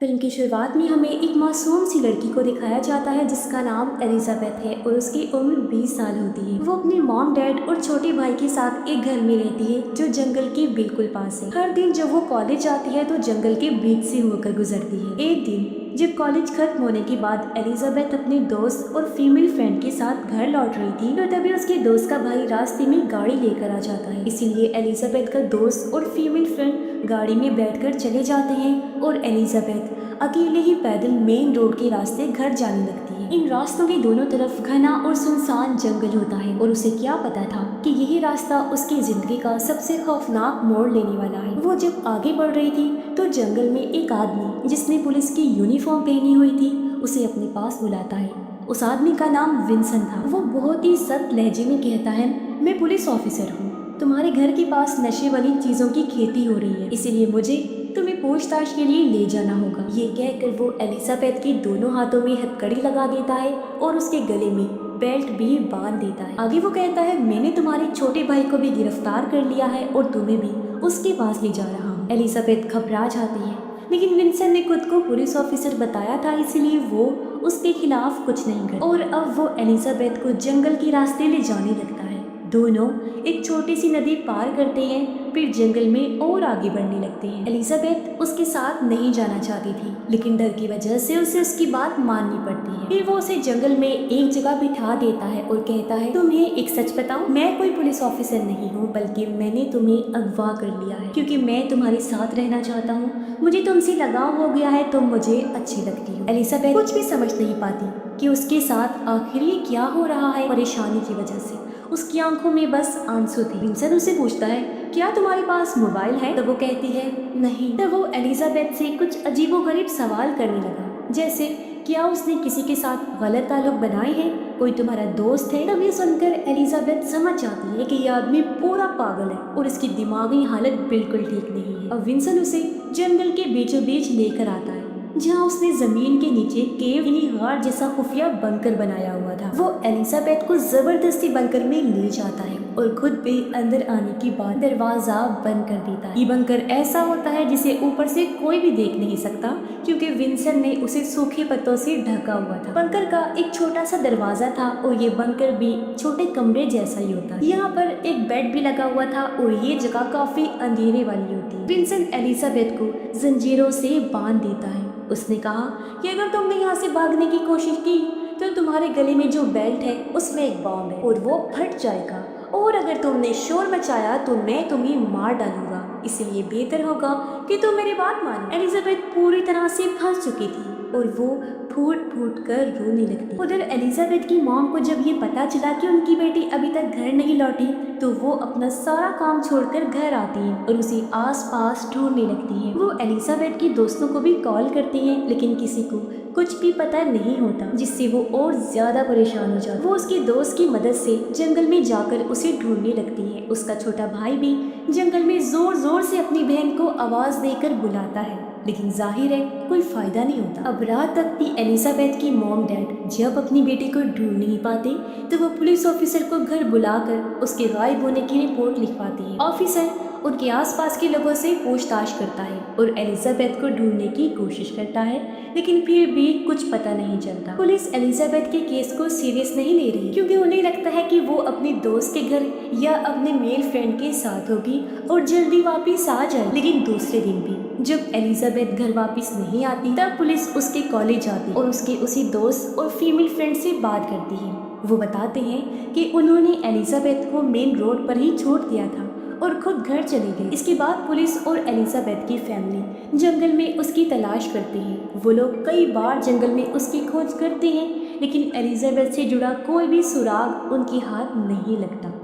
Film की शुरुआत में हमें एक मासूम सी लड़की को दिखाया जाता है जिसका नाम एलिजाबेथ है और उसकी उम्र 20 साल होती है। वो अपने मॉम डैड और छोटे भाई के साथ एक घर में रहती है जो जंगल के बिल्कुल पास है। हर दिन जब वो कॉलेज जाती है तो जंगल के बीच से होकर गुजरती है। एक दिन जब कॉलेज खत्म होने के बाद एलिजाबेथ अपने दोस्त और फीमेल फ्रेंड के साथ घर लौट रही थी तो तभी उसके दोस्त का भाई रास्ते में गाड़ी लेकर आ जाता है। इसीलिए एलिजाबेथ का दोस्त और फीमेल फ्रेंड गाड़ी में बैठकर चले जाते हैं और एलिजाबेथ अकेले ही पैदल मेन रोड के रास्ते घर जाने लगती है। इन रास्तों के दोनों तरफ घना और सुनसान जंगल होता है और उसे क्या पता था कि यही रास्ता उसकी जिंदगी का सबसे खौफनाक मोड़ लेने वाला है। वो जब आगे बढ़ रही थी तो जंगल में एक आदमी जिसने पुलिस की यूनिफॉर्म पहनी हुई थी उसे अपने पास बुलाता है। उस आदमी का नाम विंसन था। वो बहुत ही सख्त लहजे में कहता है, मैं पुलिस ऑफिसर हूँ। तुम्हारे घर के पास नशे वाली चीजों की खेती हो रही है, इसीलिए मुझे तुम्हें पूछताछ के लिए ले जाना होगा। ये कहकर वो एलिजाबेथ के दोनों हाथों में हथकड़ी लगा देता है और उसके गले में बेल्ट भी बांध देता है। आगे वो कहता है, मैंने तुम्हारे छोटे भाई को भी गिरफ्तार कर लिया है और तुम्हें भी उसके पास ले जा रहा हूँ। एलिजाबेथ घबरा जाती है, लेकिन विंसन ने खुद को पुलिस ऑफिसर बताया था, इसलिए वो उसके खिलाफ कुछ नहीं करता और अब वो एलिजाबेथ को जंगल के रास्ते ले जाने लगता है। दोनों एक छोटी सी नदी पार करते हैं, फिर जंगल में और आगे बढ़ने लगते हैं। एलिजाबेथ उसके साथ नहीं जाना चाहती थी, लेकिन डर की वजह से उसे उसकी बात माननी पड़ती है। फिर वो उसे जंगल में एक जगह बिठा देता है और कहता है, तुम्हें एक सच बताऊं, मैं कोई पुलिस ऑफिसर नहीं हूँ, बल्कि मैंने तुम्हें अगवा कर लिया है क्योंकि मैं तुम्हारे साथ रहना चाहता हूँ। मुझे तुमसे लगाव हो गया है, तुम मुझे अच्छी लगती हो। एलिजाबेथ कुछ भी समझ नहीं पाती कि उसके साथ आखिर ये क्या हो रहा है। परेशानी की वजह से उसकी आंखों में बस आंसू थे। विंसन उसे पूछता है, क्या तुम्हारे पास मोबाइल है? तब वो कहती है, नहीं। तब वो एलिजाबेथ से कुछ अजीबोगरीब सवाल करने लगा, जैसे क्या उसने किसी के साथ गलत ताल्लुक बनाए हैं, कोई तुम्हारा दोस्त है? तब ये सुनकर एलिजाबेथ समझ जाती है कि यह आदमी पूरा पागल है और इसकी दिमागी हालत बिल्कुल ठीक नहीं है। अब विंसन उसे जंगल के बीचों बीच लेकर आता है जहाँ उसने जमीन के नीचे केव यानी गार जैसा खुफिया बंकर बनाया हुआ था। वो एलिजाबेथ को जबरदस्ती बंकर में ले जाता है और खुद भी अंदर आने के बाद दरवाजा बंद कर देता है। ये बंकर ऐसा होता है जिसे ऊपर से कोई भी देख नहीं सकता क्योंकि विंसन ने उसे सूखे पत्तों से ढका हुआ था। बंकर का एक छोटा सा दरवाजा था और ये बंकर भी छोटे कमरे जैसा ही होता है। यहाँ पर एक बेड भी लगा हुआ था और ये जगह काफी अंधेरे वाली होती है। विंसन एलिजाबेथ को जंजीरों से बांध देता है। उसने कहा कि अगर तुमने यहाँ से भागने की कोशिश की तो तुम्हारे गले में जो बेल्ट है उसमें एक बॉम्ब है और वो फट जाएगा, और अगर तुमने शोर मचाया तो मैं तुम्हें मार डालूंगा, इसलिए बेहतर होगा कि तुम मेरी बात मानो। एलिजाबेथ पूरी तरह से फंस चुकी थी और वो फूट फूट कर रोने लगती। उधर एलिजाबेथ की मॉम को जब ये पता चला कि उनकी बेटी अभी तक घर नहीं लौटी तो वो अपना सारा काम छोड़कर घर आती है और उसे आसपास ढूंढने लगती है। वो एलिजाबेथ की दोस्तों को भी कॉल करती है, लेकिन किसी को कुछ भी पता नहीं होता, जिससे वो और ज्यादा परेशान हो जाती है। वो उसके दोस्त की मदद से जंगल में जाकर उसे ढूंढने लगती है। उसका छोटा भाई भी जंगल में जोर जोर से अपनी बहन को आवाज देकर बुलाता है, लेकिन जाहिर है कोई फायदा नहीं होता। अब रात तक भी एलिजाबेथ की मॉम डैड जब अपनी बेटी को ढूंढ नहीं पाते तो वो पुलिस ऑफिसर को घर बुलाकर उसके गायब होने की रिपोर्ट लिखवाती है। ऑफिसर उनके आसपास के लोगों से पूछताछ करता है और एलिजाबेथ को ढूंढने की कोशिश करता है, लेकिन फिर भी कुछ पता नहीं चलता। पुलिस एलिजाबेथ के केस को सीरियस नहीं ले रही क्योंकि उन्हें लगता है कि वो अपने दोस्त के घर या अपने मेल फ्रेंड के साथ होगी और जल्दी वापिस आ जाए। लेकिन दूसरे दिन भी जब एलिजाबेथ घर वापस नहीं आती तब पुलिस उसके कॉलेज आती और उसके उसी दोस्त और फीमेल फ्रेंड से बात करती है। वो बताते हैं कि उन्होंने एलिजाबेथ को मेन रोड पर ही छोड़ दिया था और खुद घर चले गए। इसके बाद पुलिस और एलिजाबेथ की फैमिली जंगल में उसकी तलाश करती है। वो लोग कई बार जंगल में उसकी खोज करते हैं, लेकिन एलिजाबेथ से जुड़ा कोई भी सुराग उनके हाथ नहीं लगता।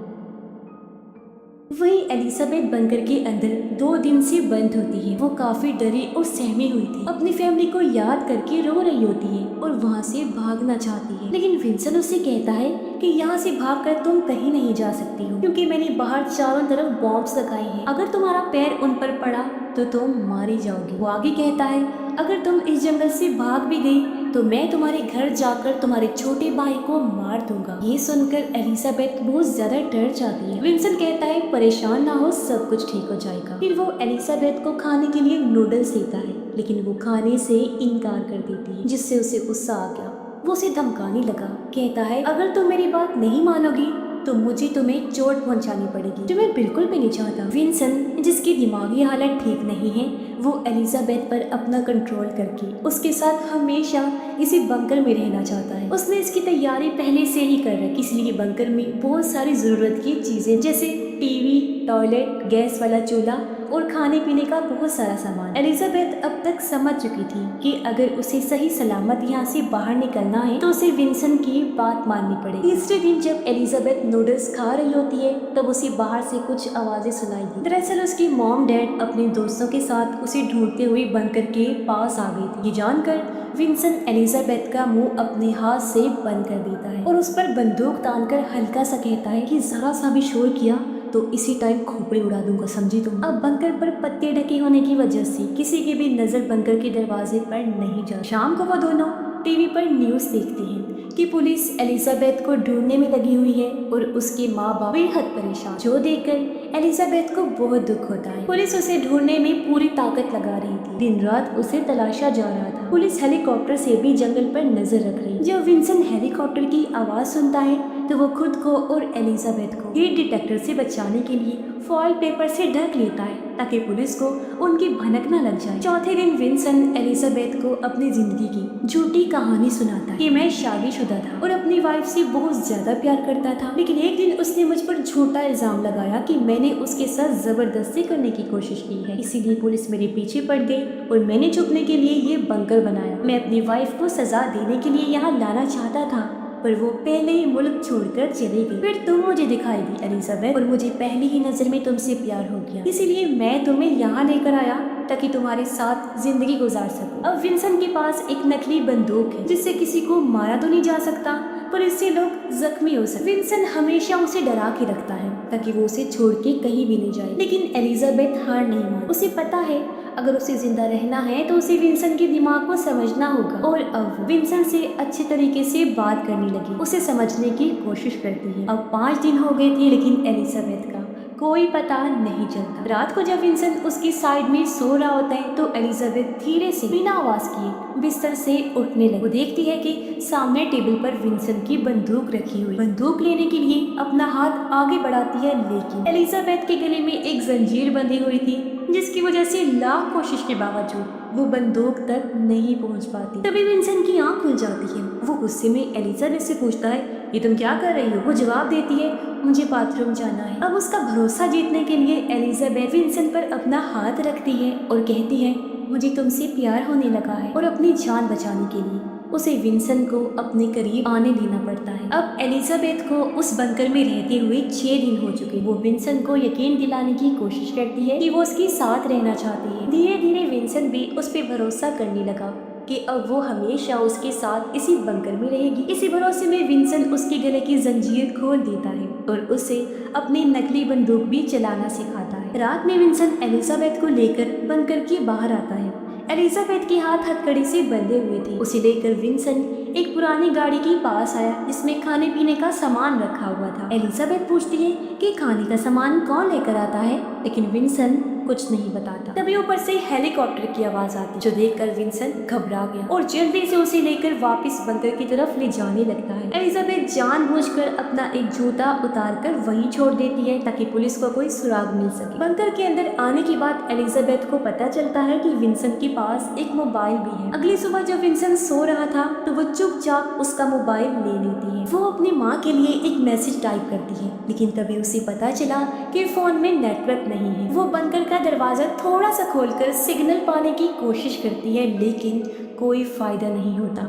वहीं एलिजाबेथ बंकर के अंदर 2 दिन से बंद होती है। वो काफी डरी और सहमी हुई थी, अपनी फैमिली को याद करके रो रही होती है और वहाँ से भागना चाहती है, लेकिन विंसन उससे कहता है कि यहाँ से भागकर तुम कहीं नहीं जा सकती हो क्योंकि मैंने बाहर चारों तरफ बॉम्ब्स लगाए हैं। अगर तुम्हारा पैर उन पर पड़ा तो तुम मारी जाओगी। वो आगे कहता है, अगर तुम इस जंगल से भाग भी गई तो मैं तुम्हारे घर जाकर तुम्हारे छोटे भाई को मार दूंगा। ये सुनकर एलिजाबेथ बहुत ज्यादा डर जाती है। विंसन कहता है, परेशान ना हो, सब कुछ ठीक हो जाएगा। फिर वो एलिजाबेथ को खाने के लिए नूडल्स देता है, लेकिन वो खाने से इनकार कर देती है, जिससे उसे गुस्सा आ गया। वो उसे धमकाने लगा, कहता है अगर तुम मेरी बात नहीं मानोगी तो मुझे तुम्हें चोट पहुंचानी पड़ेगी, जो मैं बिल्कुल भी नहीं चाहता। विंसन, जिसकी दिमागी हालत ठीक नहीं है, वो एलिजाबेथ पर अपना कंट्रोल करके उसके साथ हमेशा इसी बंकर में रहना चाहता है। उसने इसकी तैयारी पहले से ही कर रखी, इसलिए बंकर में बहुत सारी जरूरत की चीजें जैसे टीवी, टॉयलेट, गैस वाला चूल्हा और खाने पीने का बहुत सारा सामान। एलिजाबेथ अब तक समझ चुकी थी कि अगर उसे सही सलामत यहाँ से बाहर निकलना है तो उसे विंसन की बात माननी पड़ेगी। तीसरे दिन जब एलिजाबेथ नूडल्स खा रही होती है तब उसे बाहर से कुछ आवाजें सुनाई दी। दरअसल उसकी मॉम डैड अपने दोस्तों के साथ उसे ढूंढते हुए बंकर के पास आ गई थी। ये जानकर विंसन एलिजाबेथ का मुंह अपने हाथ से बंद कर देता है और उस पर बंदूक तानकर हल्का सा कहता है कि जरा सा भी शोर किया तो इसी टाइम खोपड़ी उड़ा दूंगा, समझी तुम। अब बंकर पर पत्ते ढके होने की वजह से किसी की भी नजर बंकर के दरवाजे पर नहीं जा। शाम को वो दोनों टीवी पर न्यूज देखते हैं कि पुलिस एलिजाबेथ को ढूंढने में लगी हुई है और उसके माँ बाप बेहद परेशान, जो देखकर एलिजाबेथ को बहुत दुख होता है। पुलिस उसे ढूंढने में पूरी ताकत लगा रही थी, दिन रात उसे तलाशा जा रहा था। पुलिस हेलीकॉप्टर से भी जंगल पर नजर रख रही। जब विंसन हेलीकॉप्टर की आवाज सुनता है तो वो खुद को और एलिजाबेथ को हीट डिटेक्टर से बचाने के लिए फॉइल पेपर से ढक लेता है ताकि पुलिस को उनकी भनक न लग जाए। चौथे दिन विंसन एलिजाबेथ को अपनी जिंदगी की झूठी कहानी सुनाता है कि मैं शादीशुदा था और अपनी वाइफ से बहुत ज्यादा प्यार करता था, लेकिन एक दिन उसने मुझ पर झूठा इल्जाम लगाया कि मैंने उसके साथ जबरदस्ती करने की कोशिश की है, इसीलिए पुलिस मेरे पीछे पड़ गई और मैंने छुपने के लिए ये बंकर बनाया। मैं अपनी वाइफ को सजा देने के लिए यहाँ लाना चाहता था पर वो पहले ही मुल्क छोड़कर चली गई। फिर तुम मुझे दिखाई दी एलिजाबेथ और मुझे पहली ही नजर में तुमसे प्यार हो गया, इसीलिए मैं तुम्हें यहाँ लेकर आया ताकि तुम्हारे साथ जिंदगी गुजार सकूं। अब विंसन के पास एक नकली बंदूक है जिससे किसी को मारा तो नहीं जा सकता पर इससे लोग जख्मी हो सकते। विंसन हमेशा उसे डरा के रखता है ताकि वो उसे छोड़ के कहीं भी नहीं जाए, लेकिन एलिजाबेथ हार नहीं मानती। उसे पता है अगर उसे जिंदा रहना है तो उसे विंसन के दिमाग को समझना होगा और अब विंसन से अच्छे तरीके से बात करने लगी, उसे समझने की कोशिश करती है। अब 5 दिन हो गए थे लेकिन एलिजाबेथ का कोई पता नहीं चलता। रात को जब विंसन उसकी साइड में सो रहा होता है तो एलिजाबेथ धीरे से बिना आवाज किए बिस्तर से उठने लगी। वो देखती है कि सामने टेबल पर विंसन की बंदूक रखी हुई। बंदूक लेने के लिए अपना हाथ आगे बढ़ाती है लेकिन एलिजाबेथ के गले में एक जंजीर बंधी हुई थी जिसकी वजह से लाख कोशिश के बावजूद वो बंदूक तक नहीं पहुंच पाती। तभी विंसन की आंख खुल जाती है। वो गुस्से में एलिजाबेथ से पूछता है ये तुम क्या कर रही हो? वो जवाब देती है मुझे बाथरूम जाना है। अब उसका भरोसा जीतने के लिए एलिजाबेथ विंसन पर अपना हाथ रखती है और कहती है मुझे तुमसे प्यार होने लगा है और अपनी जान बचाने के लिए उसे विंसन को अपने करीब आने देना पड़ता है। अब एलिजाबेथ को उस बंकर में रहते हुए 6 दिन हो चुके। वो विंसन को यकीन दिलाने की कोशिश करती है कि वो उसके साथ रहना चाहती है। धीरे धीरे विंसन भी उस पर भरोसा करने लगा कि अब वो हमेशा उसके साथ इसी बंकर में रहेगी। इसी भरोसे में विंसन उसके गले की जंजीर खोल देता है और उसे अपनी नकली बंदूक भी चलाना सिखाता है। रात में विंसन एलिजाबेथ को लेकर बंकर के बाहर आता है। एलिजाबेथ के हाथ हथकड़ी से बंधे हुए थे। उसे लेकर विंसन एक पुरानी गाड़ी के पास आया जिसमें खाने पीने का सामान रखा हुआ था। एलिजाबेथ पूछती है कि खाने का सामान कौन लेकर आता है, लेकिन विंसन कुछ नहीं बताता। तभी ऊपर से हेलीकॉप्टर की आवाज आती जो देखकर विंसन घबरा गया और जल्दी से उसे लेकर वापस बंकर की तरफ ले जाने लगता है। एलिजाबेथ जानबूझकर अपना एक जूता उतारकर वहीं छोड़ देती है ताकि पुलिस को कोई सुराग मिल सके। बंकर के अंदर आने के बाद एलिजाबेथ को पता चलता है कि विंसन के पास एक मोबाइल भी है। अगली सुबह जब विंसन सो रहा था तो वो चुपचाप उसका मोबाइल ले लेती है। वो अपनी माँ के लिए एक मैसेज टाइप करती है लेकिन तभी उसे पता चला कि फोन में नेटवर्क नहीं है। वो बंकर का दरवाजा थोड़ा सा खोलकर सिग्नल पाने की कोशिश करती है लेकिन कोई फायदा नहीं होता,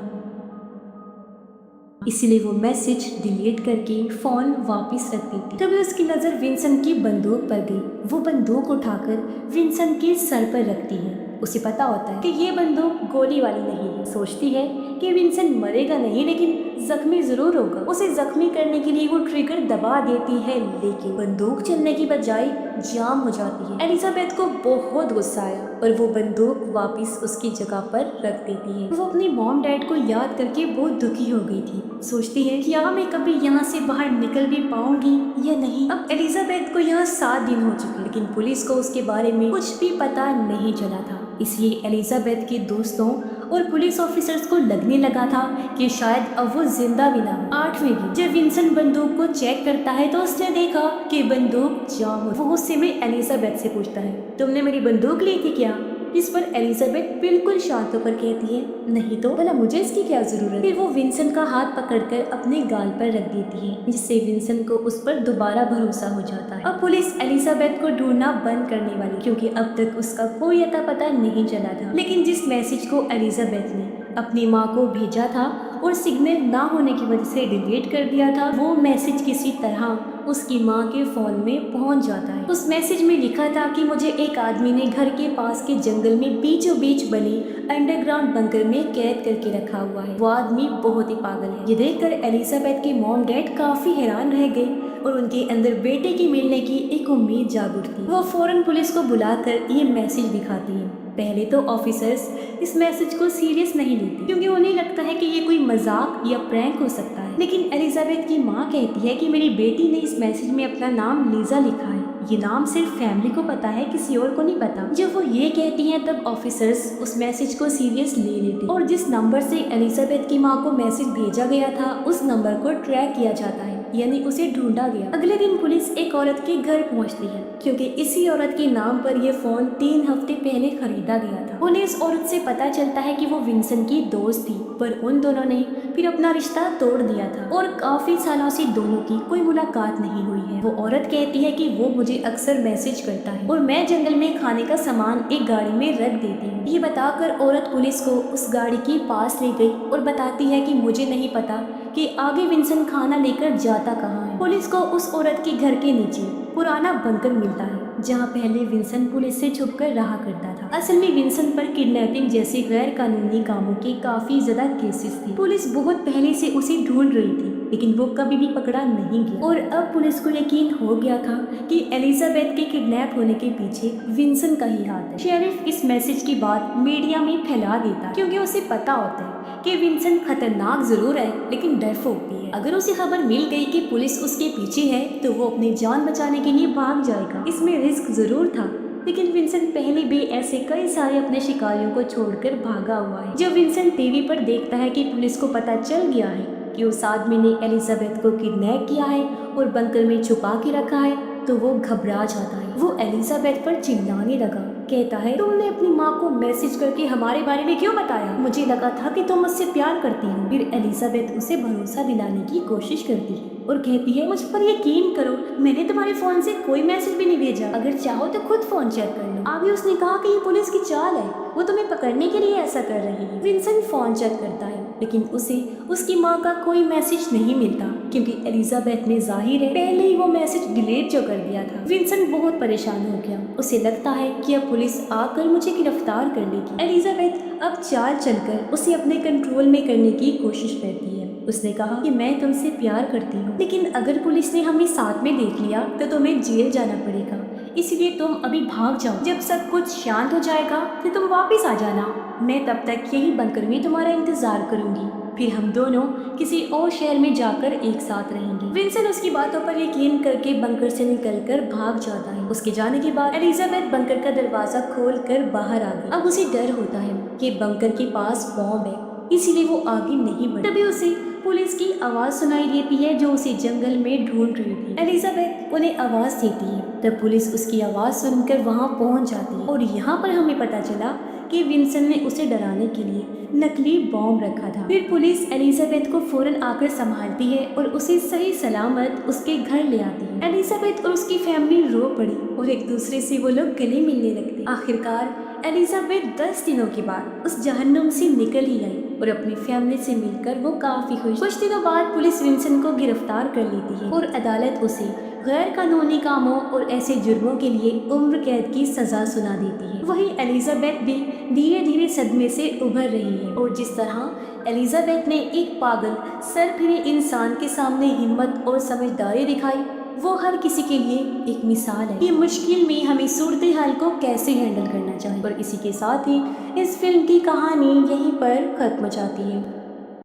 इसलिए वो मैसेज डिलीट करके फोन वापस रख देती। तभी उसकी नजर विंसन की बंदूक पर गई। वो बंदूक उठाकर विंसन के सर पर रखती है। उसे पता होता है कि ये बंदूक गोली वाली नहीं है। सोचती है कि विंसन मरेगा नहीं लेकिन जख्मी जरूर होगा। उसे जख्मी करने के लिए वो ट्रिगर दबा देती है लेकिन बंदूक चलने की बजाय जाम हो जाती है। एलिजाबेथ को बहुत गुस्सा आया और वो बंदूक वापस उसकी जगह पर रख देती है। वो अपनी मॉम डैड को याद करके बहुत दुखी हो गई थी। सोचती है कि क्या मैं कभी यहाँ से बाहर निकल भी पाऊंगी या नहीं। अब एलिजाबेथ को यहाँ 7 दिन हो चुके, लेकिन पुलिस को उसके बारे में कुछ भी पता नहीं चला था। इसलिए एलिजाबेथ के दोस्तों और पुलिस ऑफिसर्स को लगने लगा था कि शायद अब वो जिंदा भी ना हो। 8वें दिन जब विंसेंट बंदूक को चेक करता है तो उसने देखा कि बंदूक जाम हो। वो गुस्से में एलिजाबेथ से पूछता है, तुमने मेरी बंदूक ली थी क्या? इस पर एलिजाबेथ बिल्कुल शांत होकर कहती है, नहीं तो भला मुझे इसकी क्या जरूरत। फिर वो विंसेंट का हाथ पकड़कर अपने गाल पर रख देती है, जिससे विंसेंट को उस पर दोबारा भरोसा हो जाता है। अब पुलिस एलिजाबेथ को ढूंढना बंद करने वाली, क्योंकि अब तक उसका कोई अता पता नहीं चला था। लेकिन जिस मैसेज को एलिजाबेथ ने अपनी माँ को भेजा था और सिग्नल ना होने की वजह से डिलीट कर दिया था, वो मैसेज किसी तरह उसकी माँ के फोन में पहुंच जाता है। उस मैसेज में लिखा था कि मुझे एक आदमी ने घर के पास के जंगल में बीचों बीच बने अंडरग्राउंड बंकर में कैद करके रखा हुआ है। वो आदमी बहुत ही पागल है। ये देखकर एलिजाबेथ के मॉम डैड काफी हैरान रह गए और उनके अंदर बेटे की मिलने की एक उम्मीद जाग उठती। वो फौरन पुलिस को बुलाकर ये मैसेज दिखाती है। पहले तो ऑफिसर्स इस मैसेज को सीरियस नहीं लेते, क्योंकि उन्हें लगता है कि ये कोई मजाक या प्रैंक हो सकता है। लेकिन एलिजाबेथ की माँ कहती है कि मेरी बेटी ने इस मैसेज में अपना नाम लीजा लिखा है। ये नाम सिर्फ फैमिली को पता है, किसी और को नहीं पता। जब वो ये कहती हैं तब ऑफिसर्स उस मैसेज को सीरियस ले लेते और जिस नंबर से एलिजाबेथ की माँ को मैसेज भेजा गया था उस नंबर को ट्रैक किया जाता है, यानी उसे ढूंढा गया। अगले दिन पुलिस एक औरत के घर पहुंचती है, क्योंकि इसी औरत के नाम पर यह फोन 3 हफ्ते पहले खरीदा गया था। उन्हें इस औरत से पता चलता है कि वो विंसेंट की दोस्त थी, पर उन दोनों ने फिर अपना रिश्ता तोड़ दिया था और काफी सालों से दोनों की कोई मुलाकात नहीं हुई है। वो औरत कहती है कि वो मुझे अक्सर मैसेज करता है और मैं जंगल में खाने का सामान एक गाड़ी में रख देती हूँ। ये बताकर औरत पुलिस को उस गाड़ी के पास ले गई और बताती है कि मुझे नहीं पता कि आगे विंसेंट खाना लेकर जाता कहाँ है। पुलिस को उस औरत के घर के नीचे पुराना बंकर मिलता है, जहाँ पहले विंसेंट पुलिस से छुपकर रहा करता था। असल में विंसेंट पर किडनैपिंग जैसे गैर कानूनी कामों के काफी ज्यादा केसेस थे। पुलिस बहुत पहले से उसे ढूंढ रही थी, लेकिन वो कभी भी पकड़ा नहीं गया। और अब पुलिस को यकीन हो गया था कि एलिजाबेथ के किडनैप होने के पीछे विंसेंट का ही हाथ है। शेरिफ इस मैसेज की बात मीडिया में फैला देता, क्योंकि उसे पता होता है कि विंसेंट खतरनाक जरूर है, लेकिन डरपोक भी है। अगर उसे खबर मिल गई कि पुलिस उसके पीछे है तो वो अपनी जान बचाने के लिए भाग जाएगा। इसमें रिस्क जरूर था, लेकिन विंसेंट पहले भी ऐसे कई सारे अपने शिकारियों को छोड़कर भागा हुआ है। जब विंसेंट टीवी पर देखता है कि पुलिस को पता चल गया है कि उस आदमी ने एलिजाबेथ को किडनैप किया है और बंकर में छुपा के रखा है, तो वो घबरा जाता है। वो एलिजाबेथ पर चिल्लाने लगा, कहता है, तुमने अपनी माँ को मैसेज करके हमारे बारे में क्यों बताया? मुझे लगा था कि तुम मुझसे प्यार करती हो। फिर एलिजाबेथ उसे भरोसा दिलाने की कोशिश करती है और कहती है, मुझ पर यकीन करो, मैंने तुम्हारे फोन से कोई मैसेज भी नहीं भेजा। अगर चाहो तो खुद फोन चेक कर लो। आगे उसने कहा कि ये पुलिस की चाल है, वो तुम्हें पकड़ने के लिए ऐसा कर रही है। विंसेंट फोन चेक करता है, लेकिन उसे उसकी माँ का कोई मैसेज नहीं मिलता, क्योंकि एलिजाबेथ ने जाहिर है पहले ही वो मैसेज डिलीट जो कर दिया था। विंसेंट बहुत परेशान हो गया। उसे लगता है कि अब पुलिस आकर मुझे गिरफ्तार कर लेगी। एलिजाबेथ अब चाल चलकर उसे अपने कंट्रोल में करने की कोशिश करती है। उसने कहा कि मैं तुमसे प्यार करती हूँ, लेकिन अगर पुलिस ने हमें साथ में देख लिया तो तुम्हें जेल जाना पड़ेगा, इसलिए तुम अभी भाग जाओ। जब सब कुछ शांत हो जाएगा तो तुम वापस आ जाना। मैं तब तक यही बंकर में तुम्हारा इंतजार करूंगी, फिर हम दोनों किसी और शहर में जाकर एक साथ रहेंगे। विंसेंट उसकी बातों पर यकीन करके बंकर से निकलकर भाग जाता है। उसके जाने के बाद एलिजाबेथ बंकर का दरवाजा खोलकर बाहर आ गई। अब उसे डर होता है कि बंकर के पास बॉम्ब है, इसीलिए वो आगे नहीं बढ़ी। तभी उसे पुलिस की आवाज सुनाई देती है, जो उसे जंगल में ढूंढ रही थी। एलिजाबेथ उन्हें आवाज देती है, तब पुलिस उसकी आवाज सुनकर वहां पहुंच जाती है और यहाँ पर हमें पता चला कि विंसेंट ने उसे डराने के लिए नकली बॉम्ब रखा था। फिर पुलिस एलिजाबेथ को फौरन आकर संभालती है और उसे सही सलामत उसके घर ले आती है। एलिजाबेथ और उसकी फैमिली रो पड़ी और एक दूसरे से वो लोग गले मिलने लगते। आखिरकार एलिजाबेथ 10 दिनों के बाद उस जहन्नुम से निकल ही आई और अपनी फैमिली से मिलकर वो काफी खुश। कुछ दिनों बाद पुलिस विंसेंट को गिरफ्तार कर लेती है और अदालत उसे गैर कानूनी कामों और ऐसे जुर्मों के लिए उम्र कैद की सजा सुना देती है। वहीं एलिजाबेथ भी धीरे धीरे सदमे से उभर रही है और जिस तरह एलिजाबेथ ने एक पागल सरफिरे इंसान के सामने हिम्मत और समझदारी दिखाई। वो हर किसी के लिए एक मिसाल है कि मुश्किल में हमें सूरत हाल को कैसे हैंडल करना चाहिए। और इसी के साथ ही इस फिल्म की कहानी यहीं पर खत्म हो जाती है।